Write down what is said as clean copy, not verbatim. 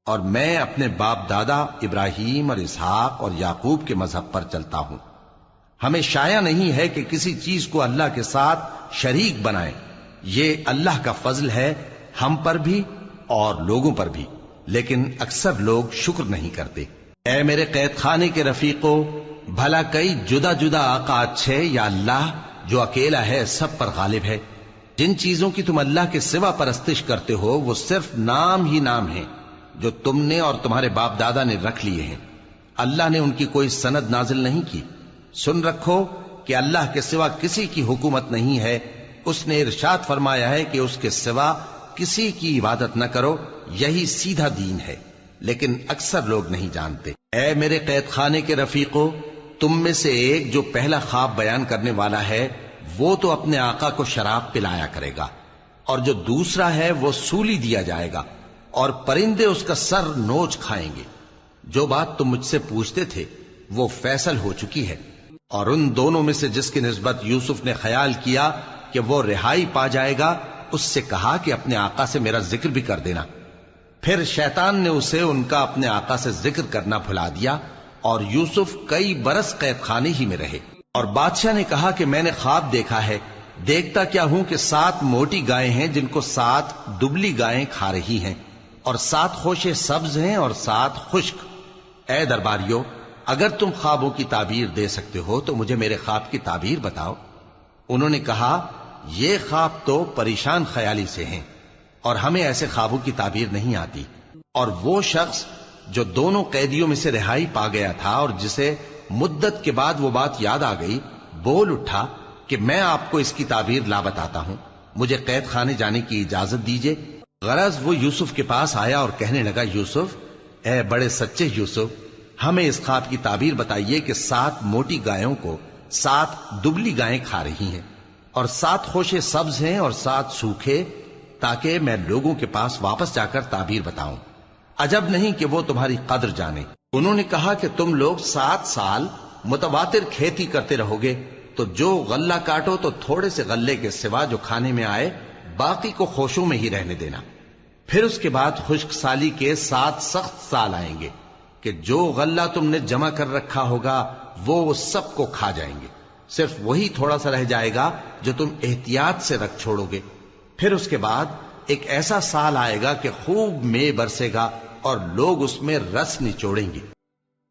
اور میں اپنے باپ دادا ابراہیم اور اسحاق اور یعقوب کے مذہب پر چلتا ہوں۔ ہمیں شایع نہیں ہے کہ کسی چیز کو اللہ کے ساتھ شریک بنائیں۔ یہ اللہ کا فضل ہے ہم پر بھی اور لوگوں پر بھی، لیکن اکثر لوگ شکر نہیں کرتے۔ اے میرے قید خانے کے رفیقو، بھلا کئی جدا جدا آقا اچھے یا اللہ جو اکیلا ہے سب پر غالب ہے؟ جن چیزوں کی تم اللہ کے سوا پرستش کرتے ہو وہ صرف نام ہی نام ہیں جو تم نے اور تمہارے باپ دادا نے رکھ لیے ہیں۔ اللہ نے ان کی کوئی سند نازل نہیں کی۔ سن رکھو کہ اللہ کے سوا کسی کی حکومت نہیں ہے۔ اس نے ارشاد فرمایا ہے کہ اس کے سوا کسی کی عبادت نہ کرو، یہی سیدھا دین ہے، لیکن اکثر لوگ نہیں جانتے۔ اے میرے قید خانے کے رفیقو، تم میں سے ایک جو پہلا خواب بیان کرنے والا ہے وہ تو اپنے آقا کو شراب پلایا کرے گا، اور جو دوسرا ہے وہ سولی دیا جائے گا، اور پرندے اس کا سر نوچ کھائیں گے۔ جو بات تم مجھ سے پوچھتے تھے وہ فیصل ہو چکی ہے، اور ان دونوں میں سے جس کی نسبت یوسف نے خیال کیا کہ وہ رہائی پا جائے گا، اس سے کہا کہ اپنے آقا سے میرا ذکر بھی کر دینا۔ پھر شیطان نے اسے ان کا اپنے آقا سے ذکر کرنا بھلا دیا، اور یوسف کئی برس قید خانے ہی میں رہے۔ اور بادشاہ نے کہا کہ میں نے خواب دیکھا ہے، دیکھتا کیا ہوں کہ 7 موٹی گائیں ہیں جن کو 7 دبلی گائیں کھا رہی ہیں، اور 7 خوشے سبز ہیں اور 7 خشک۔ اے درباریو، اگر تم خوابوں کی تعبیر دے سکتے ہو تو مجھے میرے خواب کی تعبیر بتاؤ۔ انہوں نے کہا، یہ خواب تو پریشان خیالی سے ہیں، اور ہمیں ایسے خوابوں کی تعبیر نہیں آتی۔ اور وہ شخص جو دونوں قیدیوں میں سے رہائی پا گیا تھا اور جسے مدت کے بعد وہ بات یاد آ گئی، بول اٹھا کہ میں آپ کو اس کی تعبیر لا بتاتا ہوں، مجھے قید خانے جانے کی اجازت دیجیے۔ غرض وہ یوسف کے پاس آیا اور کہنے لگا، یوسف، اے بڑے سچے یوسف، ہمیں اس خواب کی تعبیر بتائیے کہ 7 موٹی گایوں کو 7 دبلی گائیں کھا رہی ہیں، اور 7 خوشے سبز ہیں اور 7 سوکھے، تاکہ میں لوگوں کے پاس واپس جا کر تعبیر بتاؤں۔ عجب نہیں کہ وہ تمہاری قدر جانے۔ انہوں نے کہا کہ تم لوگ 7 سال متواتر کھیتی کرتے رہو گے، تو جو غلہ کاٹو تو تھوڑے سے غلے کے سوا جو کھانے میں آئے باقی کو خوشوں میں ہی رہنے دینا۔ پھر اس کے بعد خشک سالی کے 7 سخت سال آئیں گے کہ جو غلہ تم نے جمع کر رکھا ہوگا وہ سب کو کھا جائیں گے، صرف وہی تھوڑا سا رہ جائے گا جو تم احتیاط سے رکھ چھوڑو گے۔ پھر اس کے بعد ایک ایسا سال آئے گا کہ خوب مے برسے گا اور لوگ اس میں رس نچوڑیں گے۔